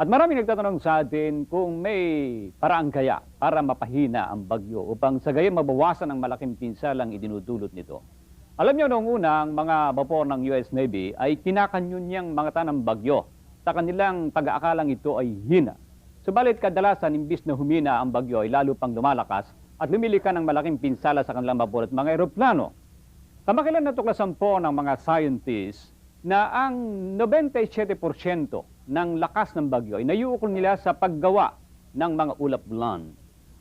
At maraming nagtatanong sa atin kung may paraan kaya para mapahina ang bagyo upang sa gayon mabawasan ang malaking pinsalang idinudulot nito. Alam niyo noong una, ang mga vapor ng US Navy ay kinakanyon niyang mga tanang bagyo sa kanilang pag-aakalang ito ay hina. Subalit kadalasan, imbis na humina ang bagyo ay lalo pang lumalakas at lumilikan ng malaking pinsala sa kanilang vapor at mga eroplano. Kamakailan natuklasan po ng mga scientists na ang 97% ng lakas ng bagyo ay naiuukol nila sa paggawa ng mga ulap-ulan.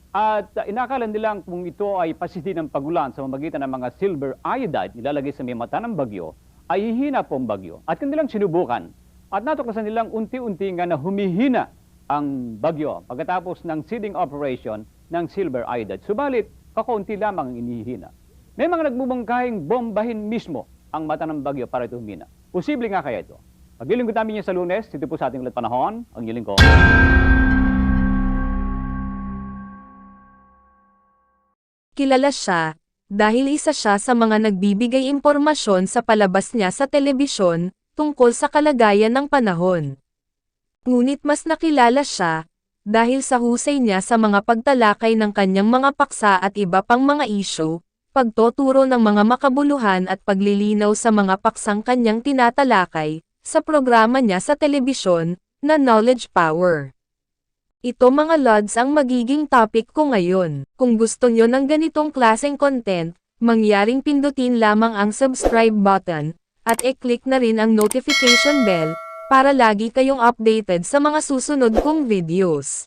At inakala nilang kung ito ay pasiti ng pagulan sa mamagitan ng mga silver iodide nilalagay sa may mata ng bagyo, ay hihina po ang bagyo. At kanilang sinubukan. At natuklasan nilang unti-unti nga na humihina ang bagyo pagkatapos ng seeding operation ng silver iodide. Subalit, kakaunti lamang ang inihina. May mga nagbubangkahing bombahin mismo ang mata ng bagyo para ito humina. Posible nga kaya ito. Paglilingkod namin niya sa Lunes, dito po sa ating ulat panahon, ang inyong lingkod. Kilala siya dahil isa siya sa mga nagbibigay impormasyon sa palabas niya sa telebisyon tungkol sa kalagayan ng panahon. Ngunit mas nakilala siya dahil sa husay niya sa mga pagtalakay ng kanyang mga paksa at iba pang mga isyu, pagtuturo ng mga makabuluhan at paglilinaw sa mga paksang kanyang tinatalakay sa programa niya sa telebisyon na Knowledge Power. Ito mga lods ang magiging topic ko ngayon. Kung gusto nyo ng ganitong klaseng content, mangyaring pindutin lamang ang subscribe button at i-click na rin ang notification bell para lagi kayong updated sa mga susunod kong videos.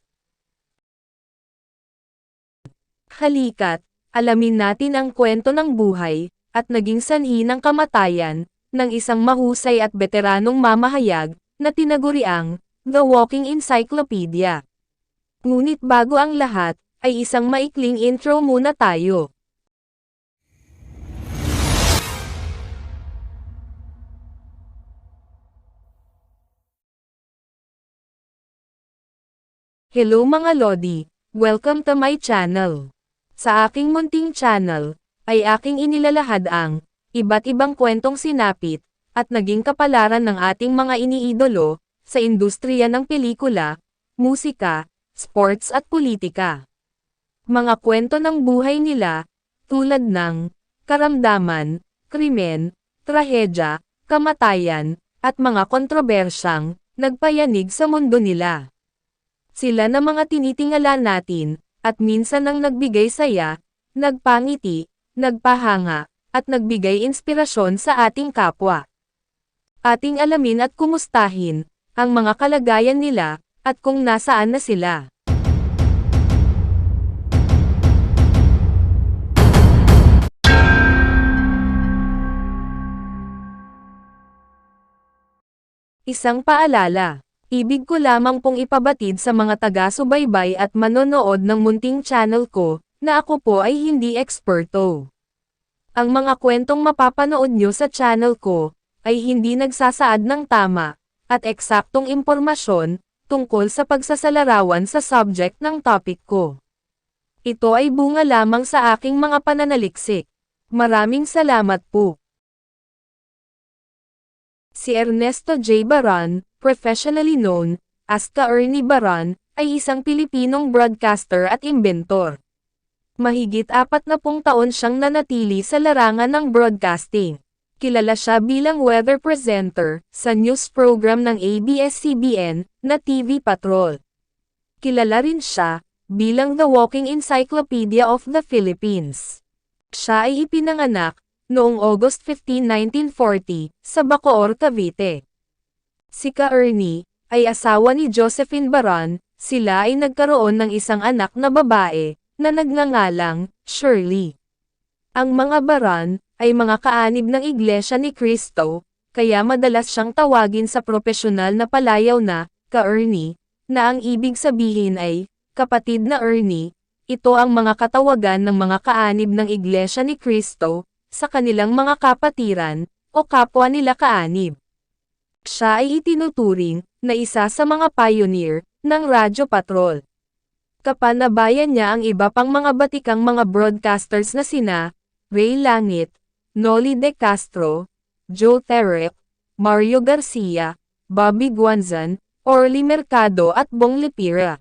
Halika't alamin natin ang kwento ng buhay at naging sanhi ng kamatayan ng isang mahusay at veteranong mamahayag na tinaguriang The Walking Encyclopedia. Ngunit bago ang lahat, ay isang maikling intro muna tayo. Hello mga Lodi, welcome to my channel. Sa aking munting channel, ay aking inilalahad ang iba't ibang kwentong sinapit at naging kapalaran ng ating mga iniidolo sa industriya ng pelikula, musika, sports at politika. Mga kwento ng buhay nila, tulad ng karamdaman, krimen, trahedya, kamatayan, at mga kontrobersyang nagpayanig sa mundo nila. Sila na mga tinitingala natin, at minsan ang nagbigay saya, nagpangiti, nagpahanga, at nagbigay inspirasyon sa ating kapwa. Ating alamin at kumustahin ang mga kalagayan nila, at kung nasaan na sila. Isang paalala. Ibig ko lamang pong ipabatid sa mga taga-subaybay at manonood ng munting channel ko, na ako po ay hindi eksperto. Ang mga kwentong mapapanood nyo sa channel ko, ay hindi nagsasaad ng tama, at eksaktong impormasyon, tungkol sa pagsasalarawan sa subject ng topic ko. Ito ay bunga lamang sa aking mga pananaliksik. Maraming salamat po. Si Ernesto J. Baran, professionally known as Ka Ernie Baran, ay isang Pilipinong broadcaster at inventor. Mahigit 40 taon siyang nanatili sa larangan ng broadcasting. Kilala siya bilang weather presenter sa news program ng ABS-CBN na TV Patrol. Kilala rin siya bilang The Walking Encyclopedia of the Philippines. Siya ay ipinanganak noong August 15, 1940 sa Bacoor, Cavite. Si Ka Ernie ay asawa ni Josephine Baran. Sila ay nagkaroon ng isang anak na babae na nagngangalang Shirley. Ang mga Baran ay mga kaanib ng Iglesia ni Cristo, kaya madalas siyang tawagin sa propesyonal na palayaw na Ka Ernie, na ang ibig sabihin ay kapatid na Ernie. Ito ang mga katawagan ng mga kaanib ng Iglesia ni Cristo sa kanilang mga kapatiran o kapwa nila kaanib. Siya ay itinuturing na isa sa mga pioneer ng Radyo Patrol. Kapanabayan niya ang iba pang mga batikang mga broadcasters na sina Ray Langit, Noli De Castro, Joe Terrep, Mario Garcia, Bobby Guanzan, Orly Mercado at Bong Lipira.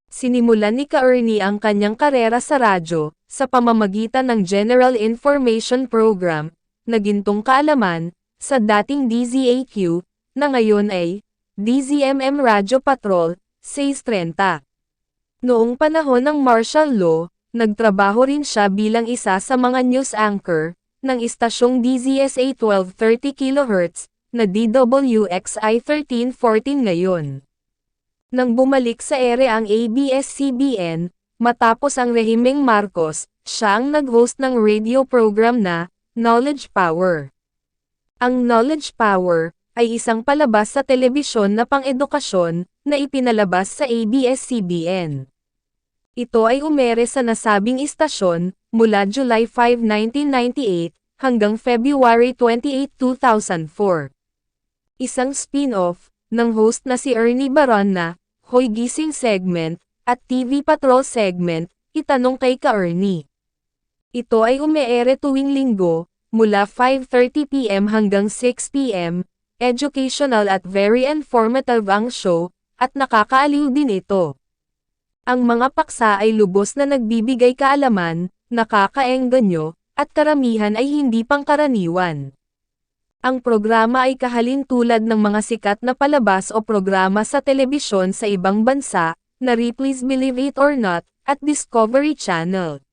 Sinimulan ni Ka-Ernie ang kanyang karera sa radyo, sa pamamagitan ng General Information Program, na gintong kaalaman, sa dating DZAQ, na ngayon ay DZMM Radyo Patrol, 630. Noong panahon ng martial law, nagtrabaho rin siya bilang isa sa mga news anchor, ng istasyong DZSA 1230 kHz, na DWXI 1314 ngayon. Nang bumalik sa ere ang ABS-CBN, matapos ang rehimeng Marcos, siya ang nag-host ng radio program na Knowledge Power. Ang Knowledge Power ay isang palabas sa telebisyon na pang-edukasyon na ipinalabas sa ABS-CBN. Ito ay umere sa nasabing istasyon mula July 5, 1998 hanggang February 28, 2004. Isang spin-off ng host na si Ernie Baron na Hoy Gising segment at TV Patrol segment, Itanong kay Ka-Ernie. Ito ay umeere tuwing linggo, mula 5:30 p.m. hanggang 6 p.m., educational at very informative ang show, at nakakaaliw din ito. Ang mga paksa ay lubos na nagbibigay kaalaman, nakakaengganyo, at karamihan ay hindi pangkaraniwan. Ang programa ay kahalintulad ng mga sikat na palabas o programa sa telebisyon sa ibang bansa, na Ripley's Believe It or Not, at Discovery Channel.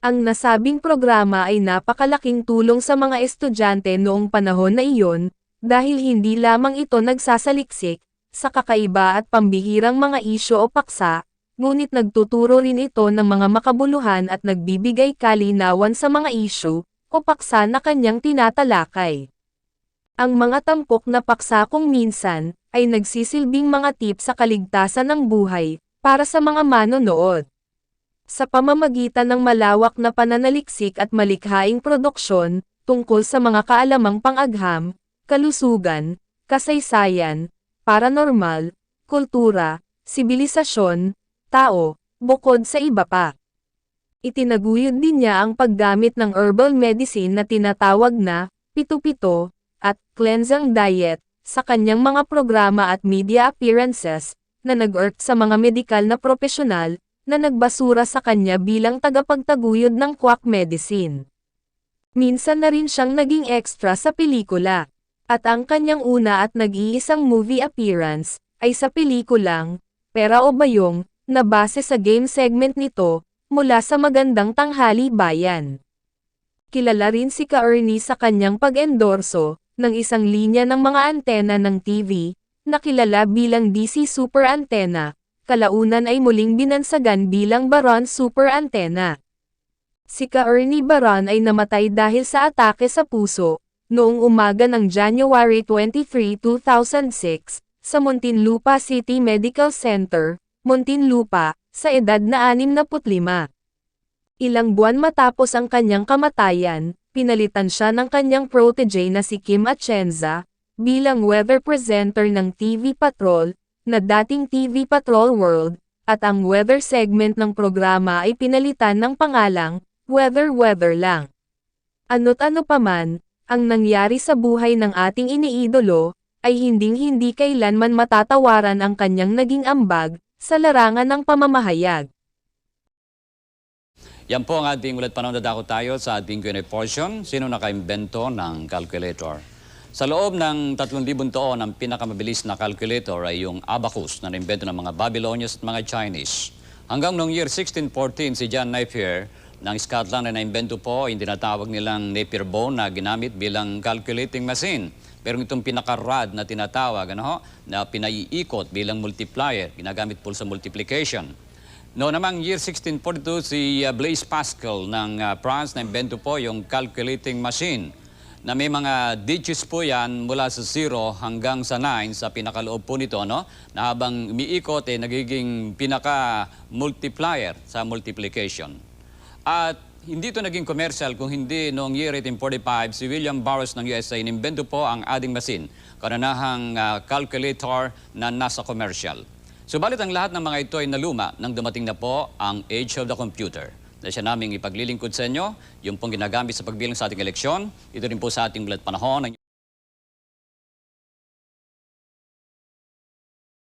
Ang nasabing programa ay napakalaking tulong sa mga estudyante noong panahon na iyon, dahil hindi lamang ito nagsasaliksik sa kakaiba at pambihirang mga isyu o paksa, ngunit nagtuturo rin ito ng mga makabuluhan at nagbibigay kalinawan sa mga isyu o paksa na kanyang tinatalakay. Ang mga tampok na paksa kung minsan ay nagsisilbing mga tip sa kaligtasan ng buhay para sa mga manonood. Sa pamamagitan ng malawak na pananaliksik at malikhaing produksyon tungkol sa mga kaalamang pang-agham, kalusugan, kasaysayan, paranormal, kultura, sibilisasyon, tao, bukod sa iba pa. Itinaguyod din niya ang paggamit ng herbal medicine na tinatawag na pito-pito at cleansing diet sa kanyang mga programa at media appearances na nag-work sa mga medikal na profesional na nagbasura sa kanya bilang tagapagtaguyod ng quack medicine. Minsan na rin siyang naging extra sa pelikula, at ang kanyang una at nag-iisang movie appearance ay sa pelikulang Pera o Bayong, na base sa game segment nito mula sa Magandang Tanghali Bayan. Kilala rin si Ka-Ernie sa kanyang pag-endorso ng isang linya ng mga antena ng TV, na kilala bilang DC Super Antenna, kalaunan ay muling binansagan bilang Baron Super Antenna. Si Ka-Ernie Baron ay namatay dahil sa atake sa puso, noong umaga ng January 23, 2006, sa Muntinlupa City Medical Center, Muntinlupa, sa edad na 65. Ilang buwan matapos ang kanyang kamatayan, pinalitan siya ng kanyang protege na si Kim Atienza, bilang weather presenter ng TV Patrol, na dating TV Patrol World, at ang weather segment ng programa ay pinalitan ng pangalang, Weather lang. Ano't-ano paman, ang nangyari sa buhay ng ating iniidolo, ay hinding-hindi kailanman matatawaran ang kanyang naging ambag, sa larangan ng pamamahayag. Yan po ang ating ulat panahon, dadako tayo sa ating Q&A portion. Sino nakaimbento ng calculator? Sa loob ng 3,000 taon, ang pinakamabilis na calculator ay yung abacus na naimbento ng mga Babylonians at mga Chinese. Hanggang noong year 1614, si John Napier ng Scotland na naimbento po yung tinatawag nilang Napier bone na ginamit bilang calculating machine. Pero itong pinaka-rod na tinatawag, na pinaiikot bilang multiplier, ginagamit po sa multiplication. Noong namang year 1642, si Blaise Pascal ng France na imbento po yung calculating machine na may mga digits po yan mula sa 0 hanggang sa 9 sa pinakaloob po nito, na habang umiikot nagiging pinaka-multiplier sa multiplication. At hindi ito naging commercial kung hindi noong year 1845, si William Burroughs ng USA inimbento po ang adding machine, kananahang calculator na nasa commercial. Subalit ang lahat ng mga ito ay naluma nang dumating na po ang age of the computer. Na siya naming ipaglilingkod sa inyo, yung pong ginagamit sa pagbilang sa ating eleksyon, ito rin po sa ating ulat panahon.